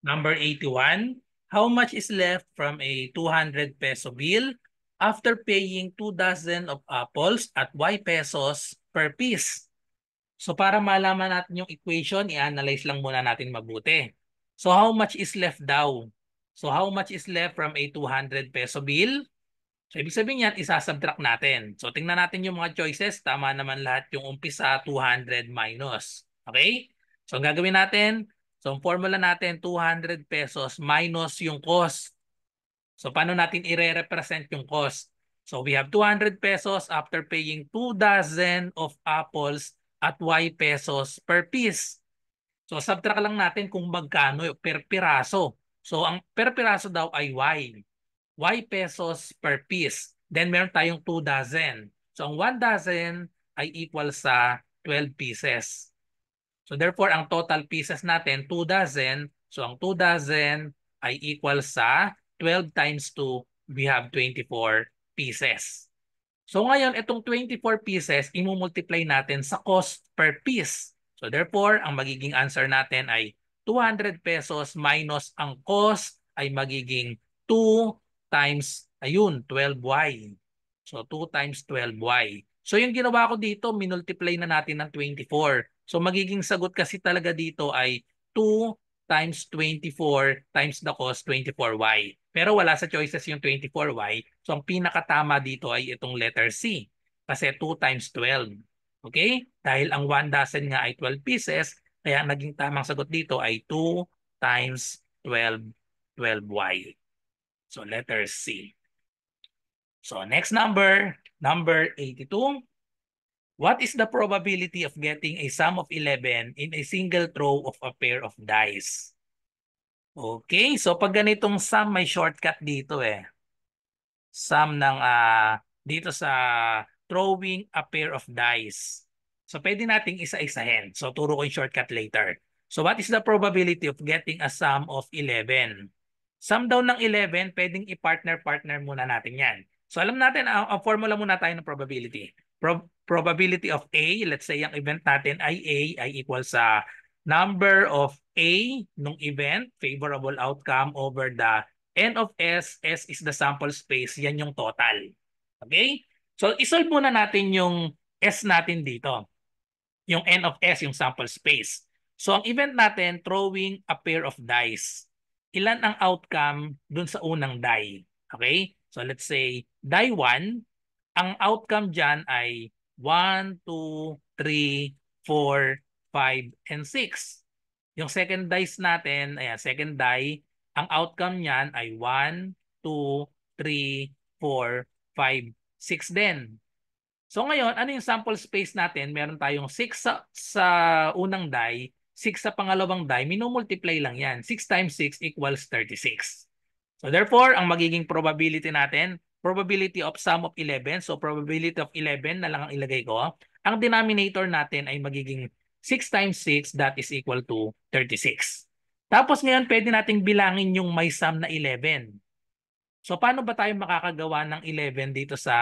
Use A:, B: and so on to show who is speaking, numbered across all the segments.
A: Number 81. How much is left from a 200 peso bill after paying 2 dozen of apples at Y pesos per piece? So para malaman natin yung equation, i-analyze lang muna natin mabuti. So how much is left daw? So how much is left from a 200 peso bill? So ibig sabihin yan, isasubtract natin. So tingnan natin yung mga choices. Tama naman lahat yung umpisa, 200 minus. Okay? So ang gagawin natin, so ang formula natin, 200 pesos minus yung cost. So paano natin i-represent yung cost? So we have 200 pesos after paying 2 dozen of apples at Y pesos per piece. So subtract lang natin kung magkano per piraso. So ang per piraso daw ay Y pesos per piece. Then meron tayong 2 dozen. So ang 1 dozen ay equal sa 12 pieces. So therefore, ang total pieces natin, 2 dozen. So ang 2 dozen ay equal sa 12 times 2, we have 24 pieces. So ngayon, itong 24 pieces, imumultiply natin sa cost per piece. So therefore, ang magiging answer natin ay 200 pesos minus ang cost ay magiging 2 times, ayun, 12y. So 2 times 12y. So yung ginawa ko dito, minultiply na natin ng 24. So magiging sagot kasi talaga dito ay 2 times 24 times the cost 24y. Pero wala sa choices yung 24y. So ang pinakatama dito ay itong letter C. Kasi 2 times 12. Okay? Dahil ang 1 dozen nga ay 12 pieces, kaya ang naging tamang sagot dito ay 2 times 12, 12y. So letter C. So next number, number 82. What is the probability of getting a sum of 11 in a single throw of a pair of dice? Okay, so pag ganitong sum, may shortcut dito eh. Sum ng dito sa throwing a pair of dice. So pwede nating isa-isahin. So turo ko yung shortcut later. So what is the probability of getting a sum of 11? Sum daw ng 11, pwedeng i-partner-partner muna natin yan. So alam natin, ang formula muna tayo ng probability. Probability of A, let's say ang event natin ay A ay equal sa number of A nung event, favorable outcome over the N of S, S is the sample space, yan yung total. Okay? So isolve muna natin yung S natin dito. Yung N of S, yung sample space. So ang event natin, throwing a pair of dice. Ilan ang outcome dun sa unang die? Okay? So let's say die 1, ang outcome dyan ay 1, 2, 3, 4, 5, and 6. Yung second dice natin, ayan, second die, ang outcome niyan ay 1, 2, 3, 4, 5, 6 din. So ngayon, ano yung sample space natin? Meron tayong 6 sa unang die, 6 sa pangalawang die, minumultiply lang yan. 6 times 6 equals 36. So therefore, ang magiging probability natin, probability of sum of 11, so probability of 11 na lang ang ilagay ko. Ang denominator natin ay magiging 6 times 6, that is equal to 36. Tapos ngayon, pwede nating bilangin yung may sum na 11. So paano ba tayo makakagawa ng 11 dito sa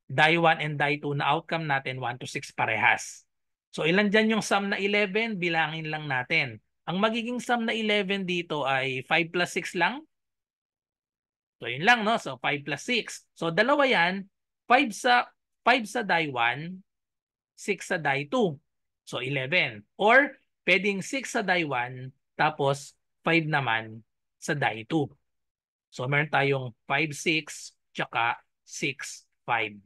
A: die 1 and die 2 na outcome natin 1 to 6 parehas? So ilan dyan yung sum na 11? Bilangin lang natin. Ang magiging sum na 11 dito ay 5 plus 6 lang. So yun lang, no? So 5 plus 6. So dalawa yan, 5 sa die 1, 6 sa die 2. So 11. Or pwedeng 6 sa die 1 tapos 5 naman sa die 2. So meron tayong 5, 6, tsaka 6, 5.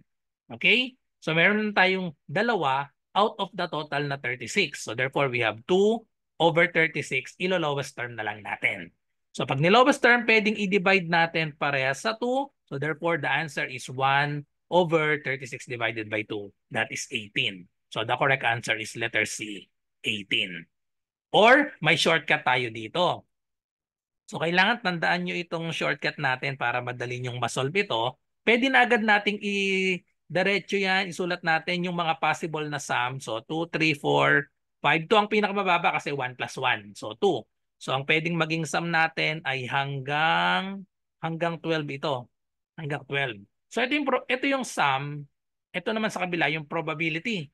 A: Okay? So meron tayong dalawa out of the total na 36. So therefore, we have 2 over 36. Ilo-lowest term na lang natin. So pag nilowest term, pwedeng i-divide natin parehas sa 2. So therefore, the answer is 1 over 36 divided by 2. That is 18. So the correct answer is letter C, 18. Or may shortcut tayo dito. So kailangan tandaan nyo itong shortcut natin para madali nyong masolve ito. Pwede na agad nating i-diretso yan, isulat natin yung mga possible na sum. So 2, 3, 4, 5. 2 ang pinakamababa kasi 1 plus 1. So 2. So ang pwedeng maging sum natin ay hanggang 12 ito. Hanggang 12. So ito yung sum. Ito naman sa kabila yung probability.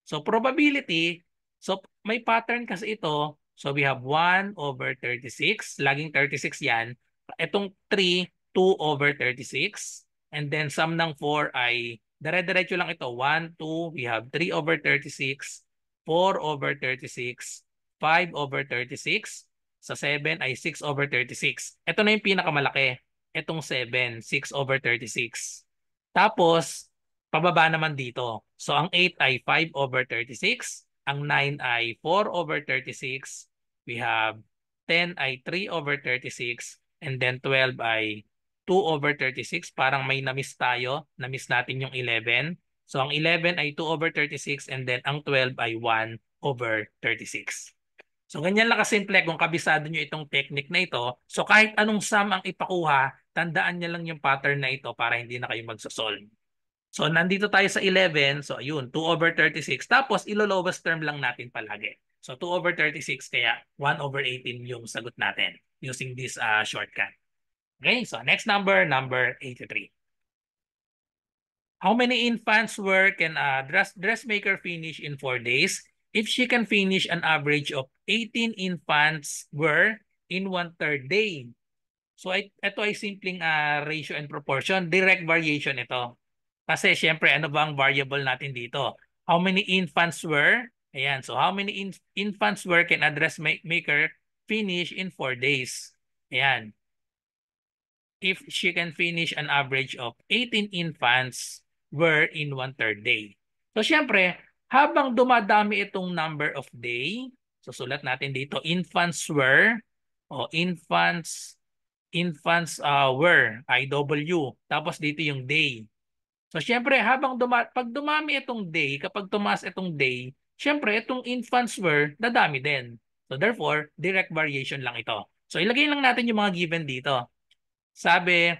A: So probability, so may pattern kasi ito. So we have 1 over 36. Laging 36 yan. Itong 3, 2 over 36. And then sum ng 4 ay dire-diretso lang ito. 1, 2, we have 3 over 36, 4 over 36, 5 over 36. Sa 7 ay 6 over 36. Ito na yung pinakamalaki. Itong 7, 6 over 36. Tapos, pababa naman dito. So ang 8 ay 5 over 36. Ang 9 ay 4 over 36. We have 10 ay 3 over 36. And then 12 ay 2 over 36. Parang may na-miss tayo. Na-miss natin yung 11. So ang 11 ay 2 over 36. And then ang 12 ay 1 over 36. So ganyan lang kasimple kung kabisado nyo itong technique na ito. So kahit anong sum ang ipakuha, tandaan nyo lang yung pattern na ito para hindi na kayo magsosolve. So nandito tayo sa 11. So ayun, 2 over 36. Tapos ilo-lowest term lang natin palagi. So 2 over 36 kaya 1 over 18 yung sagot natin using this shortcut. Okay, so next number, number 83. How many infants work can a dressmaker finish in 4 days? If she can finish an average of 18 infants were in 1/3 day. So ito ay simpleng ratio and proportion. Direct variation ito. Kasi syempre, ano ba ang variable natin dito? How many infants were? Ayan. So how many infants were can a dressmaker finish in 4 days? Ayan. If she can finish an average of 18 infants were in 1/3 day. So syempre, habang dumadami itong number of day, so sulat natin dito, infants were, o infants were, IW. Tapos dito yung day. So syempre, pag dumami itong day, kapag tumaas itong day, syempre itong infants were dadami din. So therefore, direct variation lang ito. So ilagay lang natin yung mga given dito. Sabi,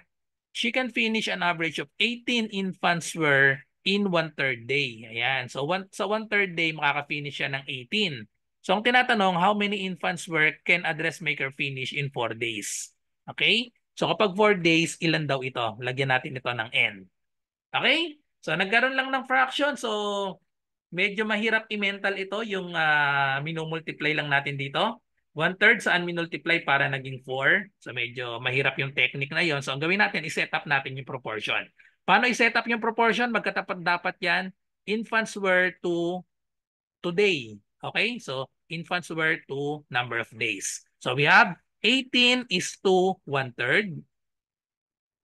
A: she can finish an average of 18 infants were in 1/3 day. Ayan. So sa 1/3 day, makaka-finish siya ng 18. So ang tinatanong, how many infants were can a dressmaker finish in 4 days? Okay? So kapag 4 days, ilan daw ito? Lagyan natin ito ng n. Okay? So nagkaroon lang ng fraction. So medyo mahirap i-mental ito yung minumultiply lang natin dito. 1/3 saan minultiply para naging 4. So medyo mahirap yung technique na yon. So ang gawin natin, i-set up natin yung proportion. Paano i-set up yung proportion? Magkatapat dapat yan. Infants were to today. Okay? So infants were to number of days. So we have 18 is to 1/3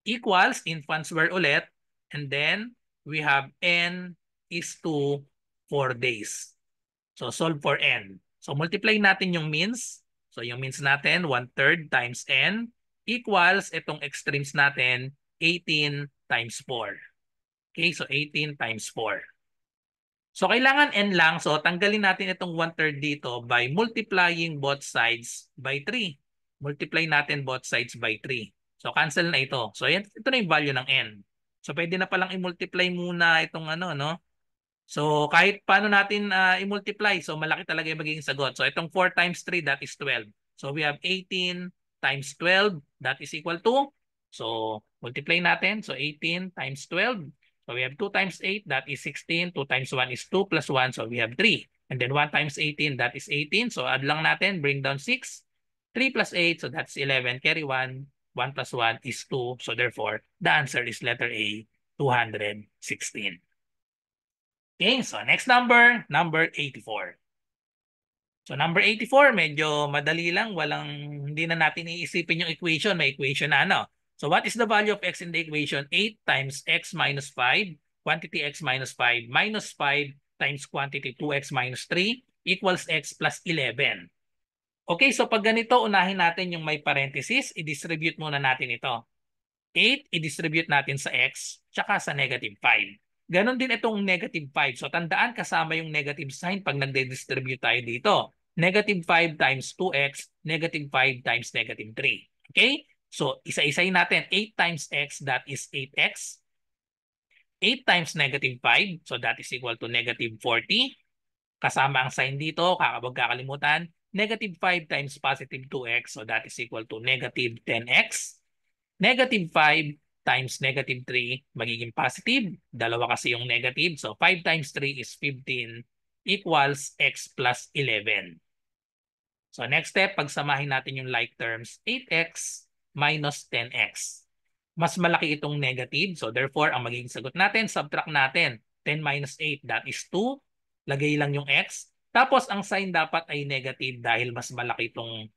A: equals infants were ulit. And then we have n is to 4 days. So solve for n. So multiply natin yung means. So yung means natin, 1/3 times n equals itong extremes natin, 18 times 4. Okay, so 18 times 4. So kailangan n lang. So tanggalin natin itong 1/3 dito by multiplying both sides by 3. Multiply natin both sides by 3. So cancel na ito. So yan, ito na yung value ng n. So pwede na palang i-multiply muna itong ano, no? So kahit paano natin i-multiply, so malaki talaga yung magiging sagot. So itong 4 times 3, that is 12. So we have 18 times 12, that is equal to, so multiply natin. So 18 times 12. So we have 2 times 8, that is 16. 2 times 1 is 2 plus 1, so we have 3. And then 1 times 18, that is 18. So add lang natin, bring down 6. 3 plus 8, so that's 11. Carry 1. 1 plus 1 is 2. So therefore, the answer is letter A, 216. Okay, so next number, number 84. So number 84, medyo madali lang. Hindi na natin iisipin yung equation. May equation na ano. So what is the value of x in the equation? 8 times x minus 5, quantity x minus 5, minus 5 times quantity 2x minus 3 equals x plus 11. Okay, so pag ganito, unahin natin yung may parenthesis. I-distribute muna natin ito. 8, i-distribute natin sa x, tsaka sa negative 5. Ganon din itong negative 5. So tandaan, kasama yung negative sign pag nagde-distribute tayo dito. Negative 5 times 2x, negative 5 times negative 3. Okay? So isa-isayin natin. 8 times x, that is 8x. 8 times negative 5, so that is equal to negative 40. Kasama ang sign dito, huwag kakalimutan. Negative 5 times positive 2x, so that is equal to negative 10x. Negative 5 times negative 3 magiging positive. Dalawa kasi yung negative. So 5 times 3 is 15 equals x plus 11. So next step, pagsamahin natin yung like terms, 8x minus 10x. Mas malaki itong negative. So therefore, ang magiging sagot natin, subtract natin. 10 minus 8, that is 2. Lagay lang yung x. Tapos ang sign dapat ay negative dahil mas malaki itong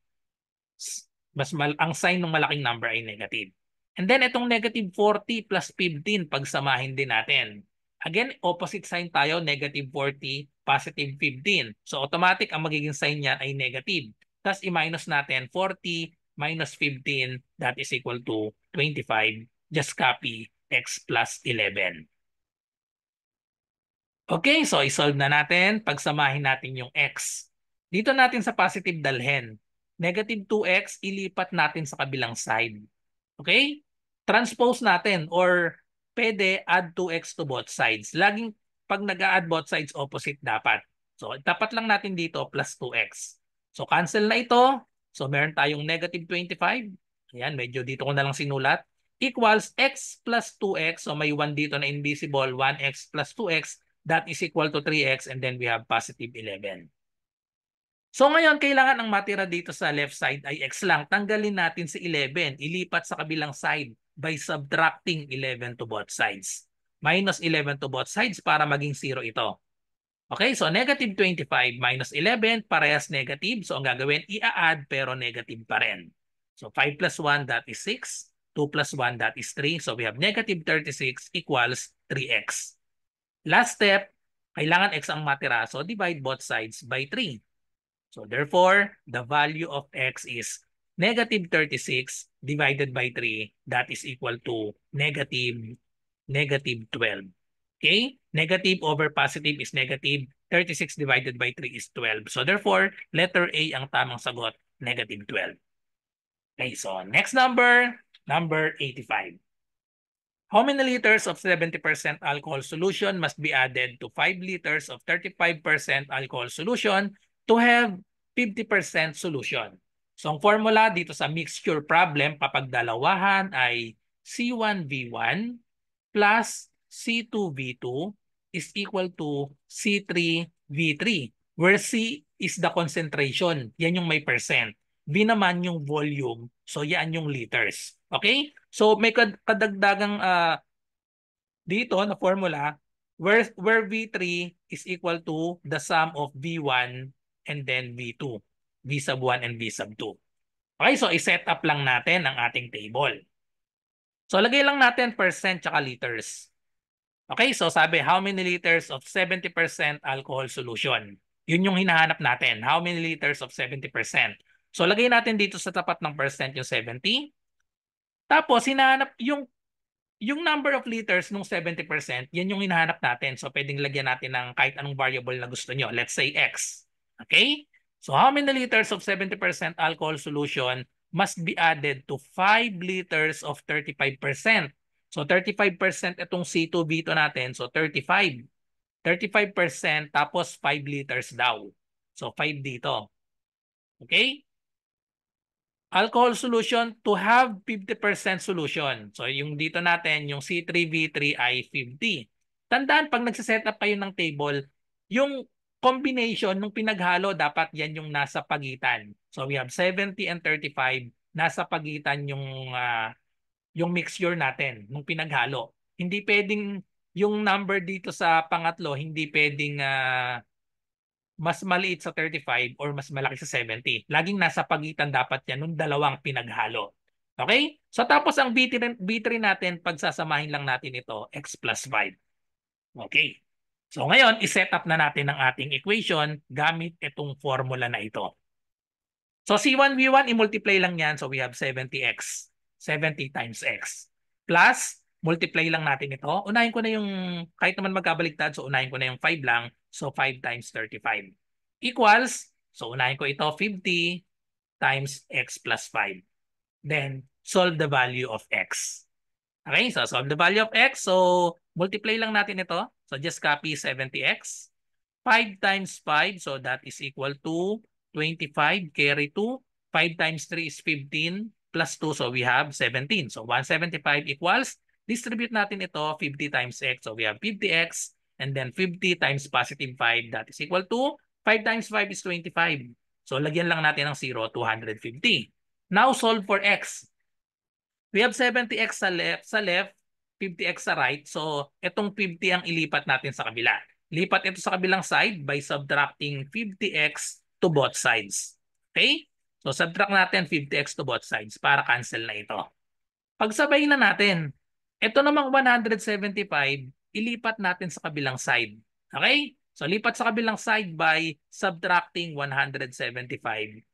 A: ang sign ng malaking number ay negative. And then itong negative 40 plus 15, pagsamahin din natin. Again, opposite sign tayo, negative 40, positive 15. So automatic ang magiging sign niyan ay negative. Tapos i-minus natin 40 minus 15, that is equal to 25. Just copy x plus 11. Okay, so isolve na natin. Pagsamahin natin yung x. Dito natin sa positive dalhin. Negative 2x, ilipat natin sa kabilang side. Okay? Transpose natin or pwede add 2x to both sides. Laging pag nag-add both sides, opposite dapat. So, tapat lang natin dito plus 2x. So, cancel na ito. So, meron tayong negative 25. Ayan, medyo dito ko na lang sinulat. Equals x plus 2x. So, may 1 dito na invisible. 1x plus 2x. That is equal to 3x. And then we have positive 11. So ngayon, kailangan ang matira dito sa left side ay x lang. Tanggalin natin si 11. Ilipat sa kabilang side by subtracting 11 to both sides. Minus 11 to both sides para maging 0 ito. Okay, so negative 25 minus 11, parehas negative. So ang gagawin, i-add pero negative pa rin. So 5 plus 1, that is 6. 2 plus 1, that is 3. So we have negative 36 equals 3x. Last step, kailangan x ang matira. So divide both sides by 3. So therefore, the value of x is negative 36 divided by 3. That is equal to negative 12. Okay? Negative over positive is negative. 36 divided by 3 is 12. So therefore, letter A ang tamang sagot, negative 12. Okay, so next number 85. How many liters of 70% alcohol solution must be added to 5 liters of 35% alcohol solution to have 50% solution? So ang formula dito sa mixture problem, papagdalawahan ay C1V1 plus C2V2 is equal to C3V3, where C is the concentration. Yan yung may percent. V naman yung volume. So yan yung liters. Okay? So may kadagdagang dito na formula where V3 is equal to the sum of V1 and then V2. V sub 1 and V sub 2. Okay, so i-set up lang natin ang ating table. So lagay lang natin percent tsaka liters. Okay, so sabi how many liters of 70% alcohol solution? Yun yung hinahanap natin. How many liters of 70%? So lagay natin dito sa tapat ng percent yung 70. Tapos hinahanap yung number of liters nung 70%, yan yung hinahanap natin. So pwedeng lagyan natin ng kahit anong variable na gusto nyo. Let's say X. Okay? So how many liters of 70% alcohol solution must be added to 5 liters of 35%? So 35% itong C2V2 natin. So 35. 35% tapos 5 liters daw. So 5 dito. Okay? Alcohol solution to have 50% solution. So yung dito natin, yung C3V3 ay 50. Tandaan, pag nagsiset up kayo ng table, yung combination nung pinaghalo, dapat yan yung nasa pagitan. So we have 70 and 35, nasa pagitan yung mixture natin nung pinaghalo. Hindi pwedeng yung number dito sa pangatlo, hindi pwedeng mas maliit sa 35 or mas malaki sa 70. Laging nasa pagitan dapat yan nung dalawang pinaghalo. Okay? So tapos ang B3 natin, pagsasamahin lang natin ito, x plus 5. Okay. So ngayon, iset up na natin ang ating equation gamit itong formula na ito. So C1V1, i-multiply lang yan. So we have 70x. 70 times x. Plus, multiply lang natin ito. Unahin ko na yung, kahit naman magkabaliktad, so unahin ko na yung 5 lang. So 5 times 35. Equals, so unahin ko ito, 50 times x plus 5. Then, solve the value of x. Okay, so solve the value of x. So, multiply lang natin ito. So just copy 70x. 5 times 5, so that is equal to 25, carry 2. 5 times 3 is 15, plus 2, so we have 17. So 175 equals, distribute natin ito, 50 times x, so we have 50x, and then 50 times positive 5, that is equal to, 5 times 5 is 25. So lagyan lang natin ng 0, 250. Now solve for x. We have 70x sa left, 50x sa right. So itong 50 ang ilipat natin sa kabila. Lipat ito sa kabilang side by subtracting 50x to both sides. Okay? So subtract natin 50x to both sides para cancel na ito. Pagsabay na natin, ito namang 175, ilipat natin sa kabilang side. Okay? So lipat sa kabilang side by subtracting 175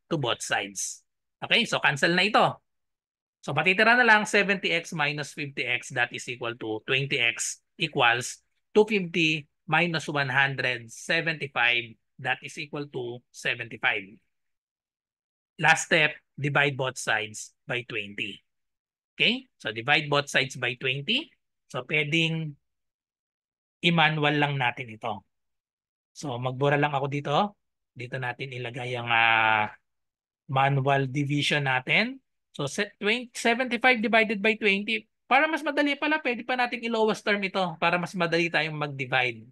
A: to both sides. Okay? So cancel na ito. So matitira na lang 70x minus 50x, that is equal to 20x equals 250 minus 175, that is equal to 75. Last step, divide both sides by 20. Okay? So divide both sides by 20. So pwedeng i-manual lang natin ito. So magbura lang ako dito. Dito natin ilagay ang manual division natin. So 75 divided by 20. Para mas madali pala, pwede pa natin i-lowest term ito para mas madali tayong mag-divide.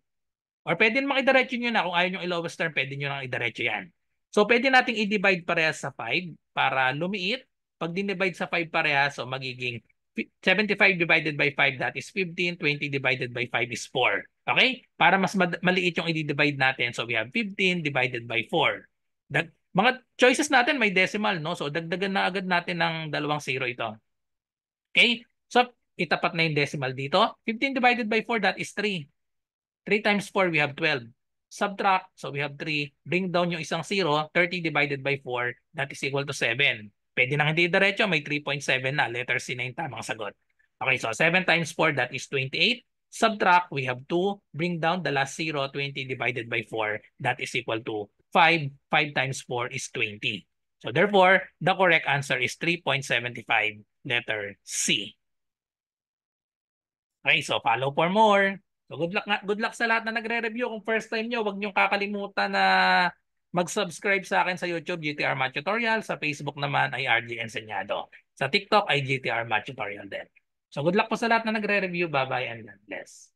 A: Or pwede namang i-diretso nyo na. Kung ayaw nyo i-lowest term, pwede nyo nang i-diretso yan. So pwede nating i-divide parehas sa 5 para lumiit. Pag dinivide sa 5 parehas, so magiging 75 divided by 5, that is 15. 20 divided by 5 is 4. Okay? Para mas maliit yung i-divide natin, so we have 15 divided by 4. Mga choices natin may decimal, no? So dagdagan na agad natin ng dalawang zero ito. Okay? So itapat na yung decimal dito. 15 divided by 4, that is 3. 3 times 4, we have 12. Subtract, so we have 3. Bring down yung isang 0. 30 divided by 4, that is equal to 7. Pwede nang hindi diretso, may 3.7 na. Letter C na yung tamang sagot. Okay, so 7 times 4, that is 28. Subtract, we have 2. Bring down the last 0. 20 divided by 4, that is equal to 5. 5 times 4 is 20. So therefore, the correct answer is 3.75, letter C. Okay, so follow for more. So good luck sa lahat na nagre-review. Kung first time nyo, huwag niyong kakalimutan na mag-subscribe sa akin sa YouTube, GTR Math Tutorial. Sa Facebook naman ay RJ Enseñado. Sa TikTok ay GTR Math Tutorial din. So good luck po sa lahat na nagre-review. Bye-bye and God bless.